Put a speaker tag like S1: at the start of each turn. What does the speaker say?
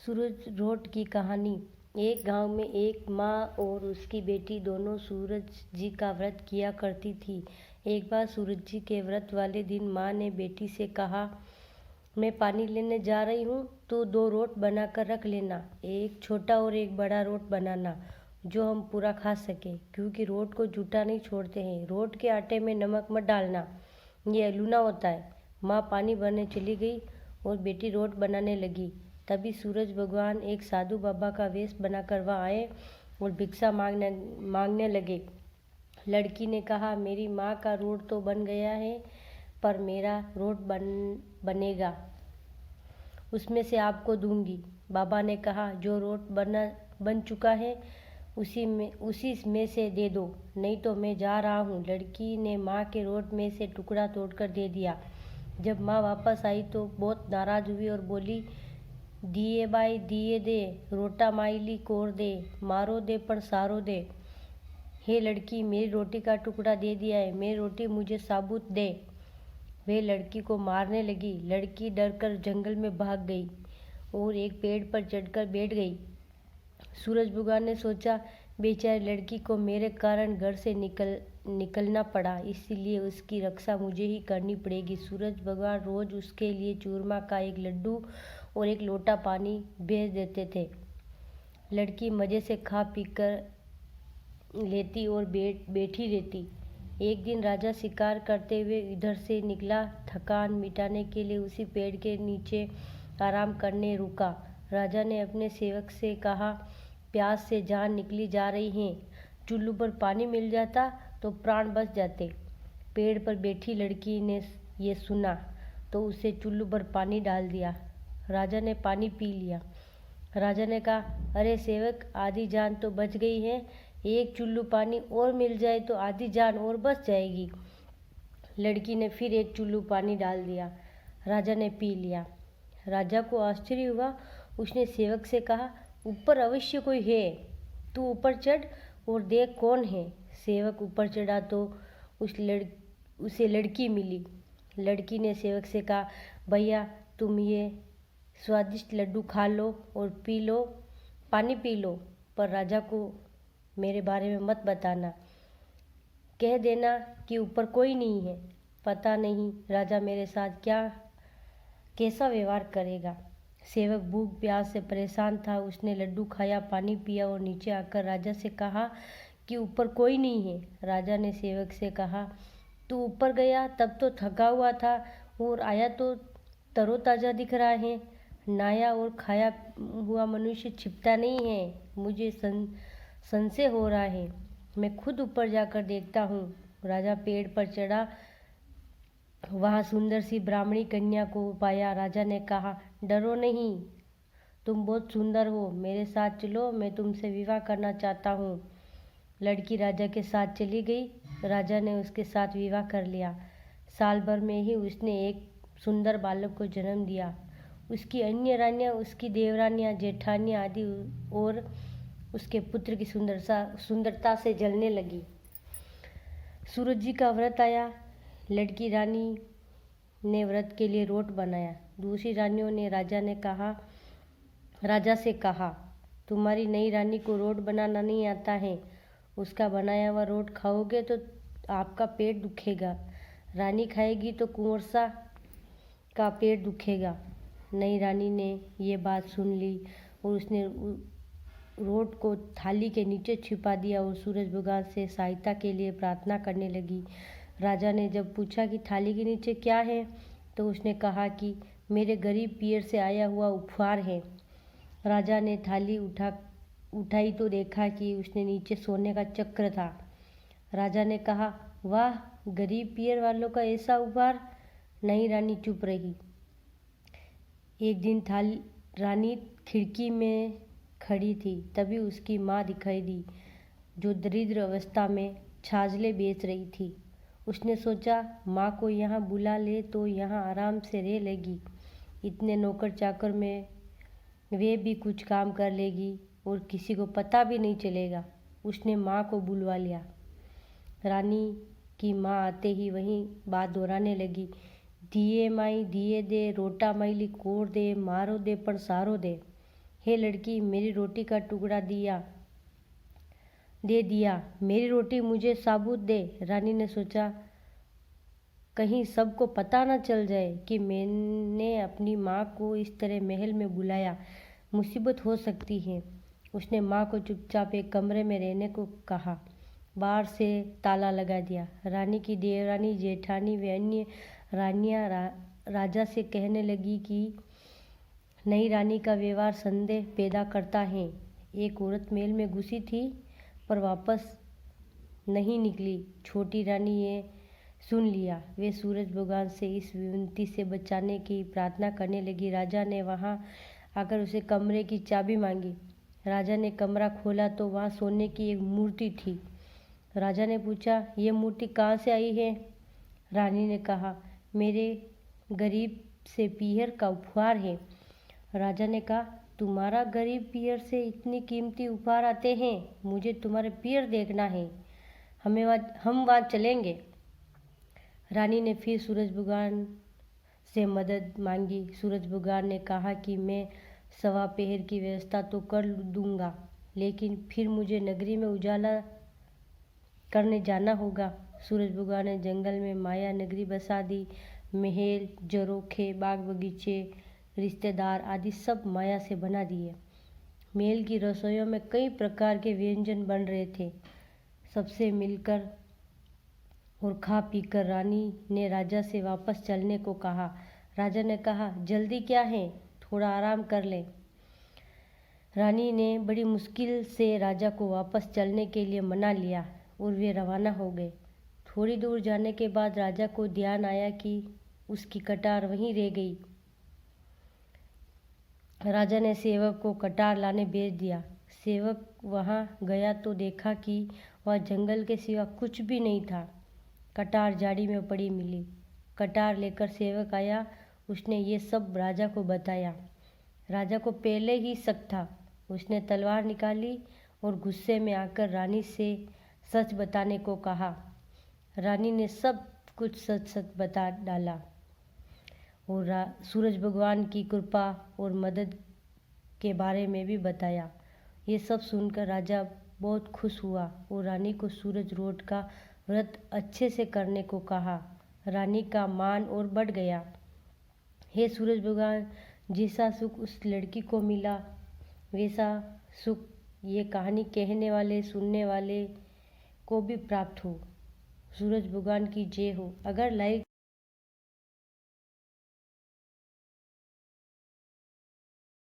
S1: सूरज road की कहानी। एक गांव में एक माँ और उसकी बेटी दोनों सूरज जी का व्रत किया करती थी। एक बार सूरज जी के व्रत वाले दिन माँ ने बेटी से कहा, मैं पानी लेने जा रही हूँ, तो 2 रोट बनाकर रख लेना। एक छोटा और एक बड़ा रोट बनाना, जो हम पूरा खा सके, क्योंकि रोट को जूठा नहीं छोड़ते हैं। रोट के आटे में नमक मत डालना, ये अलूना होता है। माँ पानी भरने चली गई और बेटी रोट बनाने लगी। तभी सूरज भगवान एक साधु बाबा का वेश बनाकर वहाँ आए और भिक्षा मांगने लगे। लड़की ने कहा, मेरी माँ का रोट तो बन गया है, पर मेरा रोट बनेगा, उसमें से आपको दूंगी। बाबा ने कहा, जो रोट बन चुका है उसी में से दे दो, नहीं तो मैं जा रहा हूँ। लड़की ने माँ के रोट में से टुकड़ा तोड़कर दे दिया। जब माँ वापस आई तो बहुत नाराज हुई और बोली, दिए बाई दिए दे, रोटा माइली कोर दे, मारो दे पर सारो दे। हे लड़की, मेरी रोटी का टुकड़ा दे दिया है, मेरी रोटी मुझे साबुत दे। वे लड़की को मारने लगी। लड़की डरकर जंगल में भाग गई और एक पेड़ पर चढ़कर बैठ गई। सूरज भगवान ने सोचा, बेचारी लड़की को मेरे कारण घर से निकलना पड़ा, इसीलिए उसकी रक्षा मुझे ही करनी पड़ेगी। सूरज भगवान रोज उसके लिए चूरमा का एक लड्डू और एक लोटा पानी भेज देते थे। लड़की मज़े से खा पीकर लेती और बैठी रहती। एक दिन राजा शिकार करते हुए इधर से निकला। थकान मिटाने के लिए उसी पेड़ के नीचे आराम करने रुका। राजा ने अपने सेवक से कहा, प्यास से जान निकली जा रही है, चुल्लू पर पानी मिल जाता तो प्राण बच जाते। पेड़ पर बैठी लड़की ने ये सुना तो उसे चुल्लू पर पानी डाल दिया। राजा ने पानी पी लिया। राजा ने कहा, अरे सेवक, आधी जान तो बच गई है, एक चुल्लू पानी और मिल जाए तो आधी जान और बच जाएगी। लड़की ने फिर एक चुल्लू पानी डाल दिया। राजा ने पी लिया। राजा को आश्चर्य हुआ। उसने सेवक से कहा, ऊपर अवश्य कोई है, तू ऊपर चढ़ और देख कौन है। सेवक ऊपर चढ़ा तो उसे लड़की मिली। लड़की ने सेवक से कहा, भैया, तुम ये स्वादिष्ट लड्डू खा लो और पानी पी लो, पर राजा को मेरे बारे में मत बताना। कह देना कि ऊपर कोई नहीं है। पता नहीं राजा मेरे साथ कैसा व्यवहार करेगा। सेवक भूख प्यास से परेशान था। उसने लड्डू खाया, पानी पिया और नीचे आकर राजा से कहा कि ऊपर कोई नहीं है। राजा ने सेवक से कहा, तू ऊपर गया तब तो थका हुआ था और आया तो तरोताज़ा दिख रहा है। नहाया और खाया हुआ मनुष्य छिपता नहीं है। मुझे संशय हो रहा है, मैं खुद ऊपर जाकर देखता हूँ। राजा पेड़ पर चढ़ा। वहाँ सुंदर सी ब्राह्मणी कन्या को पाया। राजा ने कहा, डरो नहीं, तुम बहुत सुंदर हो, मेरे साथ चलो, मैं तुमसे विवाह करना चाहता हूँ। लड़की राजा के साथ चली गई। राजा ने उसके साथ विवाह कर लिया। साल भर में ही उसने एक सुंदर बालक को जन्म दिया। उसकी अन्य रानियाँ, उसकी देवरानियाँ, जेठानियाँ आदि और उसके पुत्र की सुंदरता से जलने लगी। सूरज जी का व्रत आया। लड़की रानी ने व्रत के लिए रोट बनाया। दूसरी रानियों ने राजा से कहा, तुम्हारी नई रानी को रोट बनाना नहीं आता है, उसका बनाया हुआ रोट खाओगे तो आपका पेट दुखेगा, रानी खाएगी तो कुंवरसा का पेट दुखेगा। नई रानी ने ये बात सुन ली और उसने रोट को थाली के नीचे छिपा दिया और सूरज भगवान से सहायता के लिए प्रार्थना करने लगी। राजा ने जब पूछा कि थाली के नीचे क्या है, तो उसने कहा कि मेरे गरीब पियर से आया हुआ उपहार है। राजा ने थाली उठाई तो देखा कि उसने नीचे सोने का चक्र था। राजा ने कहा, वाह, गरीब पियर वालों का ऐसा उपहार। नई रानी चुप रही। एक दिन रानी खिड़की में खड़ी थी, तभी उसकी माँ दिखाई दी, जो दरिद्र अवस्था में छाजले बेच रही थी। उसने सोचा, माँ को यहाँ बुला ले तो यहाँ आराम से रह लेगी, इतने नौकर चाकर में वे भी कुछ काम कर लेगी और किसी को पता भी नहीं चलेगा। उसने माँ को बुलवा लिया। रानी की माँ आते ही वही बात दोहराने लगी, दिए माई दिए दे, रोटा माइली कोर दे, मारो दे पण सारो दे। हे लड़की, मेरी रोटी का टुकड़ा दे दिया। मेरी रोटी मुझे साबुत दे। रानी ने सोचा, कहीं सबको पता न चल जाए कि मैंने अपनी माँ को इस तरह महल में बुलाया, मुसीबत हो सकती है। उसने माँ को चुपचाप एक कमरे में रहने को कहा, बाहर से ताला लगा दिया। रानी की देवरानी, जेठानी व अन्य रानियाँ राजा से कहने लगी कि नई रानी का व्यवहार संदेह पैदा करता है। एक औरत महल में घुसी थी पर वापस नहीं निकली। छोटी रानी ये सुन लिया। वे सूरज भगवान से इस विपत्ति से बचाने की प्रार्थना करने लगी। राजा ने वहां आकर उसे कमरे की चाबी मांगी। राजा ने कमरा खोला तो वहां सोने की एक मूर्ति थी। राजा ने पूछा, ये मूर्ति कहाँ से आई है? रानी ने कहा, मेरे गरीब से पीहर का उपहार है। राजा ने कहा, तुम्हारा गरीब पीहर से इतनी कीमती उपहार आते हैं? मुझे तुम्हारे पीहर देखना है। हम वहाँ चलेंगे। रानी ने फिर सूरज भगवान से मदद मांगी। सूरज भगवान ने कहा कि मैं सवा पहर की व्यवस्था तो कर दूंगा, लेकिन फिर मुझे नगरी में उजाला करने जाना होगा। सूरज भगवान ने जंगल में माया नगरी बसा दी। महल, झरोखे, बाग बगीचे, रिश्तेदार आदि सब माया से बना दिए। महल की रसोइयों में कई प्रकार के व्यंजन बन रहे थे। सबसे मिलकर और खा पीकर रानी ने राजा से वापस चलने को कहा। राजा ने कहा, जल्दी क्या है, थोड़ा आराम कर लें। रानी ने बड़ी मुश्किल से राजा को वापस चलने के लिए मना लिया और वे रवाना हो गए। थोड़ी दूर जाने के बाद राजा को ध्यान आया कि उसकी कटार वहीं रह गई। राजा ने सेवक को कटार लाने भेज दिया। सेवक वहां गया तो देखा कि वह जंगल के सिवा कुछ भी नहीं था। कटार झाड़ी में पड़ी मिली। कटार लेकर सेवक आया। उसने ये सब राजा को बताया। राजा को पहले ही शक था। उसने तलवार निकाली और गुस्से में आकर रानी से सच बताने को कहा। रानी ने सब कुछ सच सच बता डाला और सूरज भगवान की कृपा और मदद के बारे में भी बताया। ये सब सुनकर राजा बहुत खुश हुआ और रानी को सूरज रोट का व्रत अच्छे से करने को कहा। रानी का मान और बढ़ गया। हे सूरज भगवान, जैसा सुख उस लड़की को मिला वैसा सुख ये कहानी कहने वाले सुनने वाले को भी प्राप्त हो। सूरज भगवान की जय हो। अगर लाइक